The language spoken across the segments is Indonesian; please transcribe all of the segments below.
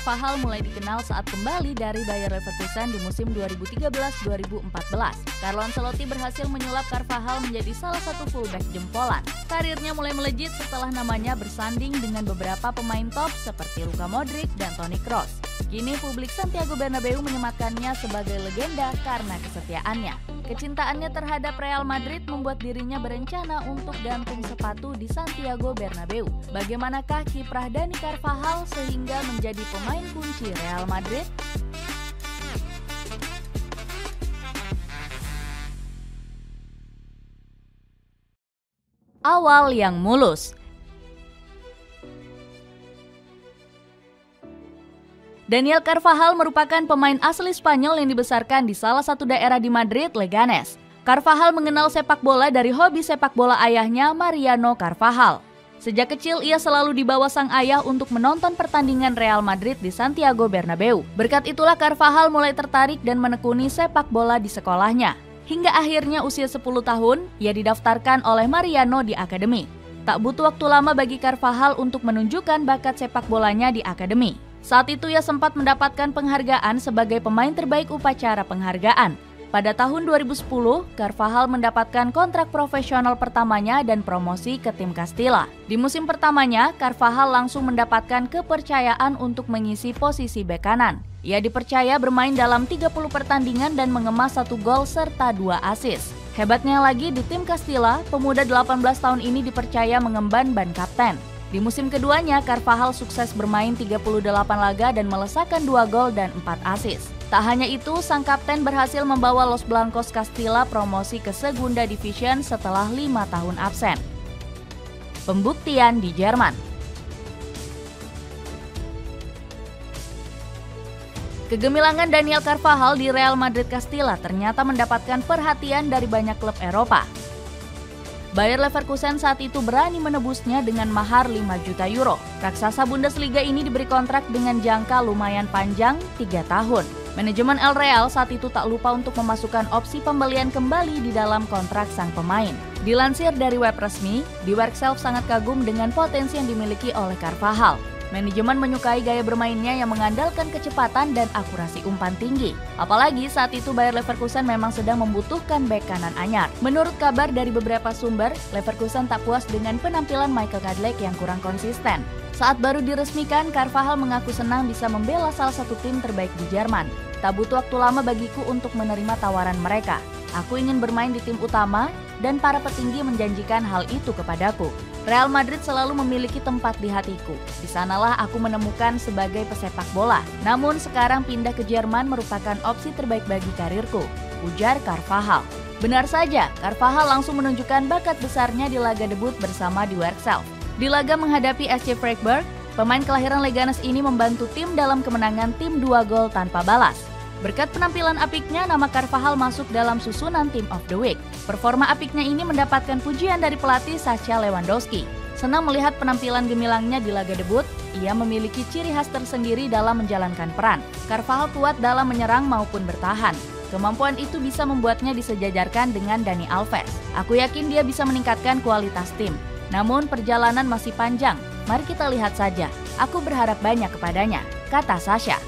Carvajal mulai dikenal saat kembali dari Bayer Leverkusen di musim 2013-2014. Carlo Ancelotti berhasil menyulap Carvajal menjadi salah satu fullback jempolan. Karirnya mulai melejit setelah namanya bersanding dengan beberapa pemain top seperti Luka Modric dan Toni Kroos. Kini publik Santiago Bernabeu menyematkannya sebagai legenda karena kesetiaannya. Kecintaannya terhadap Real Madrid membuat dirinya berencana untuk gantung sepatu di Santiago Bernabeu. Bagaimanakah kiprah Dani Carvajal sehingga menjadi pemain kunci Real Madrid? Awal yang mulus. Daniel Carvajal merupakan pemain asli Spanyol yang dibesarkan di salah satu daerah di Madrid, Leganés. Carvajal mengenal sepak bola dari hobi sepak bola ayahnya, Mariano Carvajal. Sejak kecil ia selalu dibawa sang ayah untuk menonton pertandingan Real Madrid di Santiago Bernabeu. Berkat itulah Carvajal mulai tertarik dan menekuni sepak bola di sekolahnya. Hingga akhirnya usia 10 tahun, ia didaftarkan oleh Mariano di akademi. Tak butuh waktu lama bagi Carvajal untuk menunjukkan bakat sepak bolanya di akademi. Saat itu ia sempat mendapatkan penghargaan sebagai pemain terbaik upacara penghargaan. Pada tahun 2010, Carvajal mendapatkan kontrak profesional pertamanya dan promosi ke tim Castilla. Di musim pertamanya, Carvajal langsung mendapatkan kepercayaan untuk mengisi posisi bek kanan. Ia dipercaya bermain dalam 30 pertandingan dan mengemas 1 gol serta 2 assist. Hebatnya lagi di tim Castilla, pemuda 18 tahun ini dipercaya mengemban ban kapten. Di musim keduanya, Carvajal sukses bermain 38 laga dan melesakkan 2 gol dan 4 assist. Tak hanya itu, sang kapten berhasil membawa Los Blancos Castilla promosi ke Segunda Division setelah 5 tahun absen. Pembuktian di Jerman. Kegemilangan Daniel Carvajal di Real Madrid Castilla ternyata mendapatkan perhatian dari banyak klub Eropa. Bayer Leverkusen saat itu berani menebusnya dengan mahar 5 juta euro. Raksasa Bundesliga ini diberi kontrak dengan jangka lumayan panjang, 3 tahun. Manajemen El Real saat itu tak lupa untuk memasukkan opsi pembelian kembali di dalam kontrak sang pemain. Dilansir dari web resmi, Die Werkself sangat kagum dengan potensi yang dimiliki oleh Carvajal. Manajemen menyukai gaya bermainnya yang mengandalkan kecepatan dan akurasi umpan tinggi. Apalagi saat itu Bayer Leverkusen memang sedang membutuhkan bek kanan anyar. Menurut kabar dari beberapa sumber, Leverkusen tak puas dengan penampilan Michael Kadlec yang kurang konsisten. Saat baru diresmikan, Carvajal mengaku senang bisa membela salah satu tim terbaik di Jerman. Tak butuh waktu lama bagiku untuk menerima tawaran mereka. Aku ingin bermain di tim utama dan para petinggi menjanjikan hal itu kepadaku. Real Madrid selalu memiliki tempat di hatiku. Di sanalah aku menemukan sebagai pesepak bola. Namun sekarang pindah ke Jerman merupakan opsi terbaik bagi karirku, ujar Carvajal. Benar saja, Carvajal langsung menunjukkan bakat besarnya di laga debut bersama Die Werkself. Di laga menghadapi SC Freiburg, pemain kelahiran Leganés ini membantu tim dalam kemenangan tim 2 gol tanpa balas. Berkat penampilan apiknya, nama Carvajal masuk dalam susunan Team of the Week. Performa apiknya ini mendapatkan pujian dari pelatih Sacha Lewandowski. Senang melihat penampilan gemilangnya di laga debut, ia memiliki ciri khas tersendiri dalam menjalankan peran. Carvajal kuat dalam menyerang maupun bertahan. Kemampuan itu bisa membuatnya disejajarkan dengan Dani Alves. Aku yakin dia bisa meningkatkan kualitas tim. Namun perjalanan masih panjang, mari kita lihat saja. Aku berharap banyak kepadanya, kata Sacha.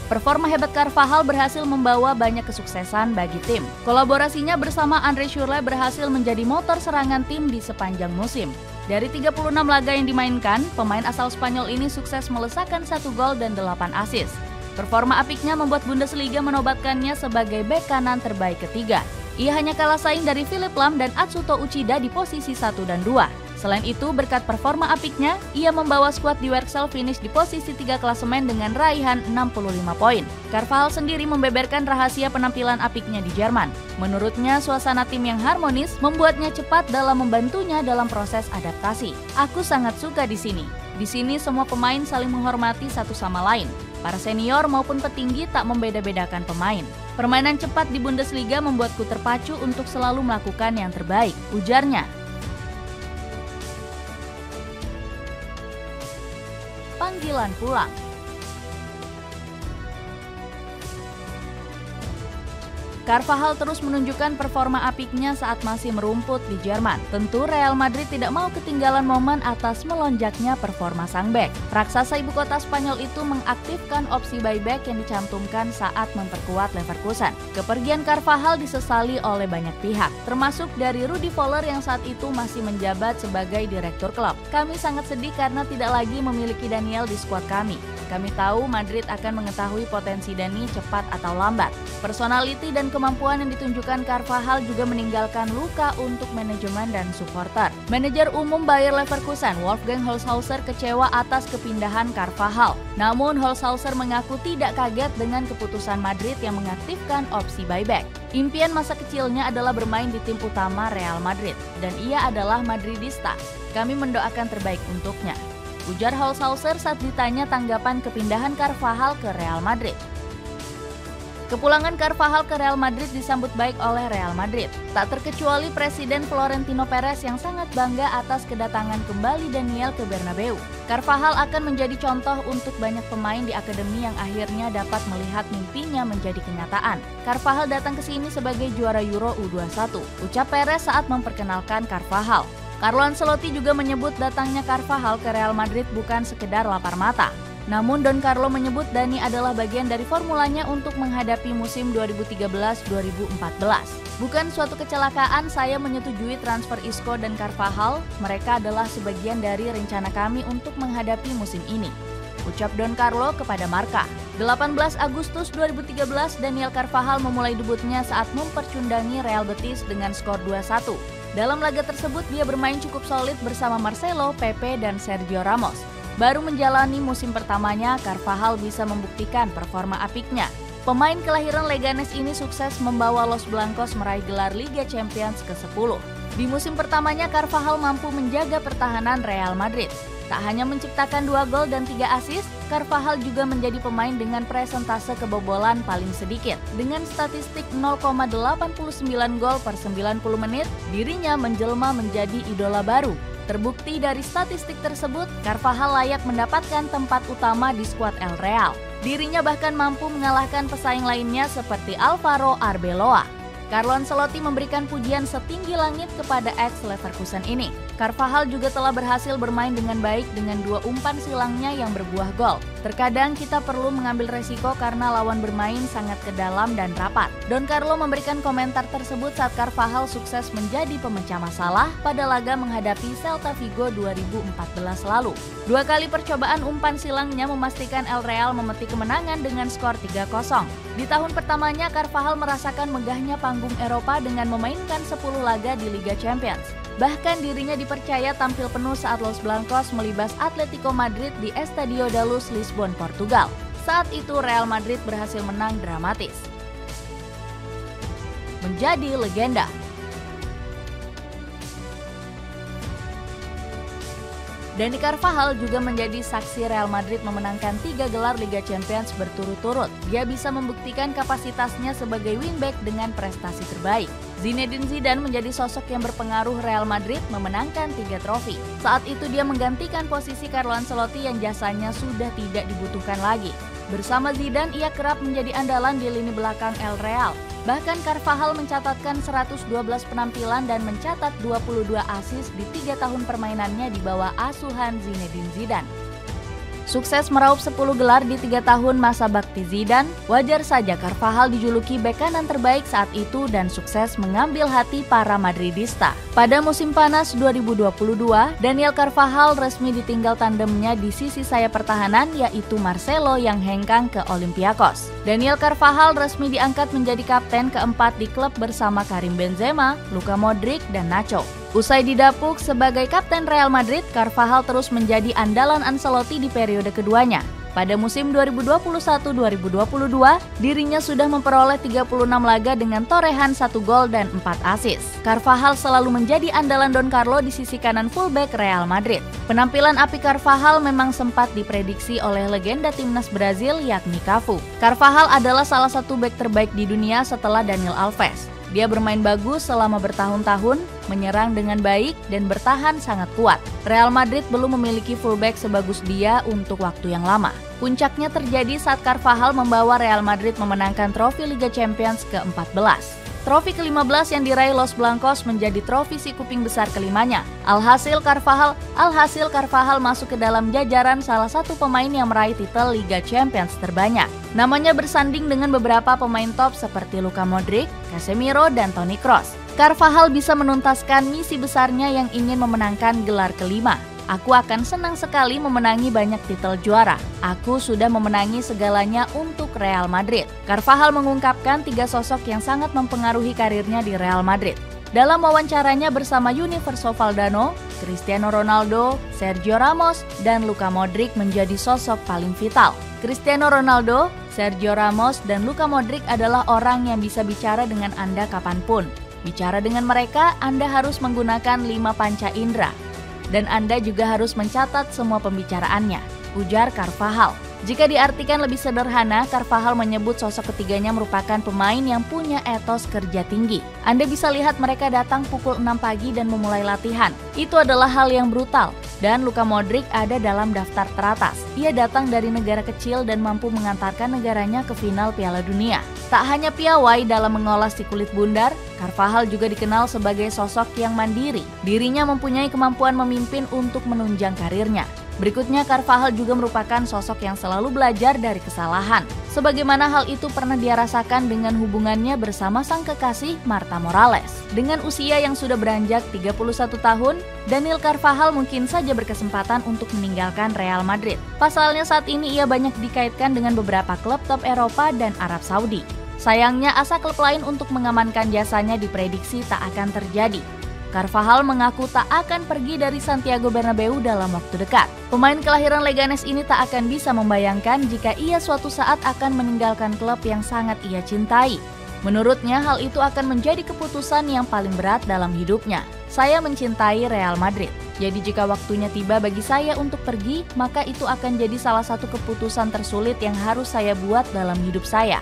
Performa hebat Carvajal berhasil membawa banyak kesuksesan bagi tim. Kolaborasinya bersama Andre Schürrle berhasil menjadi motor serangan tim di sepanjang musim. Dari 36 laga yang dimainkan, pemain asal Spanyol ini sukses melesakkan 1 gol dan 8 assist. Performa apiknya membuat Bundesliga menobatkannya sebagai bek kanan terbaik ketiga. Ia hanya kalah saing dari Philipp Lahm dan Atsuto Uchida di posisi 1 dan 2. Selain itu, berkat performa apiknya, ia membawa skuad Die Werkself finish di posisi 3 klasemen dengan raihan 65 poin. Carvajal sendiri membeberkan rahasia penampilan apiknya di Jerman. Menurutnya, suasana tim yang harmonis membuatnya cepat dalam membantunya dalam proses adaptasi. Aku sangat suka di sini. Di sini semua pemain saling menghormati satu sama lain. Para senior maupun petinggi tak membeda-bedakan pemain. Permainan cepat di Bundesliga membuatku terpacu untuk selalu melakukan yang terbaik, ujarnya. Panggilan pulang. Carvajal terus menunjukkan performa apiknya saat masih merumput di Jerman. Tentu Real Madrid tidak mau ketinggalan momen atas melonjaknya performa sang bek. Raksasa ibu kota Spanyol itu mengaktifkan opsi buyback yang dicantumkan saat memperkuat Leverkusen. Kepergian Carvajal disesali oleh banyak pihak, termasuk dari Rudi Voller yang saat itu masih menjabat sebagai direktur klub. Kami sangat sedih karena tidak lagi memiliki Daniel di skuad kami. Kami tahu Madrid akan mengetahui potensi Dani cepat atau lambat. Personality dan kemampuan yang ditunjukkan Carvajal juga meninggalkan luka untuk manajemen dan supporter. Manajer umum Bayer Leverkusen, Wolfgang Holzhauser, kecewa atas kepindahan Carvajal. Namun Holzhauser mengaku tidak kaget dengan keputusan Madrid yang mengaktifkan opsi buyback. Impian masa kecilnya adalah bermain di tim utama Real Madrid, dan ia adalah Madridista. Kami mendoakan terbaik untuknya, ujar Holzhauser saat ditanya tanggapan kepindahan Carvajal ke Real Madrid. Kepulangan Carvajal ke Real Madrid disambut baik oleh Real Madrid. Tak terkecuali Presiden Florentino Perez yang sangat bangga atas kedatangan kembali Daniel ke Bernabeu. Carvajal akan menjadi contoh untuk banyak pemain di akademi yang akhirnya dapat melihat mimpinya menjadi kenyataan. Carvajal datang ke sini sebagai juara Euro U21, ucap Perez saat memperkenalkan Carvajal. Carlo Ancelotti juga menyebut datangnya Carvajal ke Real Madrid bukan sekedar lapar mata. Namun Don Carlo menyebut Dani adalah bagian dari formulanya untuk menghadapi musim 2013-2014. Bukan suatu kecelakaan saya menyetujui transfer Isco dan Carvajal, mereka adalah sebagian dari rencana kami untuk menghadapi musim ini, ucap Don Carlo kepada Marca. 18 Agustus 2013, Daniel Carvajal memulai debutnya saat mempercundangi Real Betis dengan skor 2-1. Dalam laga tersebut dia bermain cukup solid bersama Marcelo, Pepe, dan Sergio Ramos. Baru menjalani musim pertamanya, Carvajal bisa membuktikan performa apiknya. Pemain kelahiran Leganes ini sukses membawa Los Blancos meraih gelar Liga Champions ke-10. Di musim pertamanya, Carvajal mampu menjaga pertahanan Real Madrid. Tak hanya menciptakan 2 gol dan 3 assist, Carvajal juga menjadi pemain dengan presentase kebobolan paling sedikit. Dengan statistik 0,89 gol per 90 menit, dirinya menjelma menjadi idola baru. Terbukti dari statistik tersebut, Carvajal layak mendapatkan tempat utama di skuad El Real. Dirinya bahkan mampu mengalahkan pesaing lainnya seperti Alvaro Arbeloa. Carlo Ancelotti memberikan pujian setinggi langit kepada ex-Leverkusen ini. Carvajal juga telah berhasil bermain dengan baik dengan 2 umpan silangnya yang berbuah gol. Terkadang kita perlu mengambil resiko karena lawan bermain sangat ke dalam dan rapat. Don Carlo memberikan komentar tersebut saat Carvajal sukses menjadi pemecah masalah pada laga menghadapi Celta Vigo 2014 lalu. 2 kali percobaan umpan silangnya memastikan El Real memetik kemenangan dengan skor 3-0. Di tahun pertamanya, Carvajal merasakan megahnya panggung Eropa dengan memainkan 10 laga di Liga Champions. Bahkan dirinya dipercaya tampil penuh saat Los Blancos melibas Atletico Madrid di Estadio da Luz, Lisbon, Portugal. Saat itu Real Madrid berhasil menang dramatis, menjadi legenda. Dani Carvajal juga menjadi saksi Real Madrid memenangkan 3 gelar Liga Champions berturut-turut. Dia bisa membuktikan kapasitasnya sebagai wingback dengan prestasi terbaik. Zinedine Zidane menjadi sosok yang berpengaruh Real Madrid memenangkan 3 trofi. Saat itu dia menggantikan posisi Carlo Ancelotti yang jasanya sudah tidak dibutuhkan lagi. Bersama Zidane, ia kerap menjadi andalan di lini belakang El Real. Bahkan Carvajal mencatatkan 112 penampilan dan mencatat 22 assist di 3 tahun permainannya di bawah asuhan Zinedine Zidane. Sukses meraup 10 gelar di 3 tahun masa bakti Zidane, wajar saja Carvajal dijuluki bek kanan terbaik saat itu dan sukses mengambil hati para Madridista. Pada musim panas 2022, Daniel Carvajal resmi ditinggal tandemnya di sisi sayap pertahanan yaitu Marcelo yang hengkang ke Olympiakos. Daniel Carvajal resmi diangkat menjadi kapten keempat di klub bersama Karim Benzema, Luka Modric, dan Nacho. Usai didapuk sebagai kapten Real Madrid, Carvajal terus menjadi andalan Ancelotti di periode keduanya. Pada musim 2021-2022, dirinya sudah memperoleh 36 laga dengan torehan 1 gol dan 4 assist. Carvajal selalu menjadi andalan Don Carlo di sisi kanan fullback Real Madrid. Penampilan api Carvajal memang sempat diprediksi oleh legenda timnas Brazil yakni Cafu. Carvajal adalah salah satu bek terbaik di dunia setelah Daniel Alves. Dia bermain bagus selama bertahun-tahun, menyerang dengan baik, dan bertahan sangat kuat. Real Madrid belum memiliki fullback sebagus dia untuk waktu yang lama. Puncaknya terjadi saat Carvajal membawa Real Madrid memenangkan trofi Liga Champions ke-14. Trofi ke-15 yang diraih Los Blancos menjadi trofi si kuping besar kelimanya. Alhasil Carvajal masuk ke dalam jajaran salah satu pemain yang meraih titel Liga Champions terbanyak. Namanya bersanding dengan beberapa pemain top seperti Luka Modric, Casemiro, dan Toni Kroos. Carvajal bisa menuntaskan misi besarnya yang ingin memenangkan gelar kelima. Aku akan senang sekali memenangi banyak titel juara. Aku sudah memenangi segalanya untuk Real Madrid. Carvajal mengungkapkan 3 sosok yang sangat mempengaruhi karirnya di Real Madrid. Dalam wawancaranya bersama Universo Valdano, Cristiano Ronaldo, Sergio Ramos, dan Luka Modric menjadi sosok paling vital. Cristiano Ronaldo, Sergio Ramos, dan Luka Modric adalah orang yang bisa bicara dengan Anda kapanpun. Bicara dengan mereka, Anda harus menggunakan 5 panca indera. Dan Anda juga harus mencatat semua pembicaraannya, ujar Carvajal. Jika diartikan lebih sederhana, Carvajal menyebut sosok ketiganya merupakan pemain yang punya etos kerja tinggi. Anda bisa lihat mereka datang pukul 6 pagi dan memulai latihan. Itu adalah hal yang brutal. Dan Luka Modric ada dalam daftar teratas. Ia datang dari negara kecil dan mampu mengantarkan negaranya ke final Piala Dunia. Tak hanya piawai dalam mengolah si kulit bundar, Carvajal juga dikenal sebagai sosok yang mandiri. Dirinya mempunyai kemampuan memimpin untuk menunjang karirnya. Berikutnya, Carvajal juga merupakan sosok yang selalu belajar dari kesalahan. Sebagaimana hal itu pernah dia rasakan dengan hubungannya bersama sang kekasih Marta Morales. Dengan usia yang sudah beranjak 31 tahun, Daniel Carvajal mungkin saja berkesempatan untuk meninggalkan Real Madrid. Pasalnya saat ini ia banyak dikaitkan dengan beberapa klub top Eropa dan Arab Saudi. Sayangnya asa klub lain untuk mengamankan jasanya diprediksi tak akan terjadi. Carvajal mengaku tak akan pergi dari Santiago Bernabeu dalam waktu dekat. Pemain kelahiran Leganes ini tak akan bisa membayangkan jika ia suatu saat akan meninggalkan klub yang sangat ia cintai. Menurutnya, hal itu akan menjadi keputusan yang paling berat dalam hidupnya. Saya mencintai Real Madrid. Jadi jika waktunya tiba bagi saya untuk pergi, maka itu akan jadi salah satu keputusan tersulit yang harus saya buat dalam hidup saya.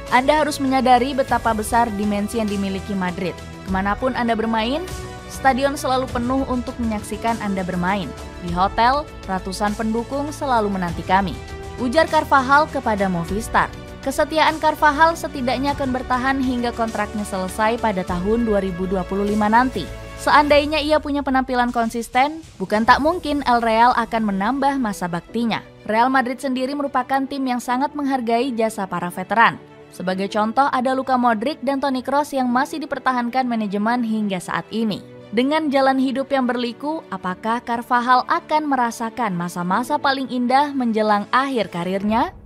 Anda harus menyadari betapa besar dimensi yang dimiliki Madrid. Kemanapun Anda bermain, stadion selalu penuh untuk menyaksikan Anda bermain. Di hotel, ratusan pendukung selalu menanti kami, ujar Carvajal kepada Movistar. Kesetiaan Carvajal setidaknya akan bertahan hingga kontraknya selesai pada tahun 2025 nanti. Seandainya ia punya penampilan konsisten, bukan tak mungkin El Real akan menambah masa baktinya. Real Madrid sendiri merupakan tim yang sangat menghargai jasa para veteran. Sebagai contoh, ada Luka Modric dan Toni Kroos yang masih dipertahankan manajemen hingga saat ini. Dengan jalan hidup yang berliku, apakah Carvajal akan merasakan masa-masa paling indah menjelang akhir karirnya?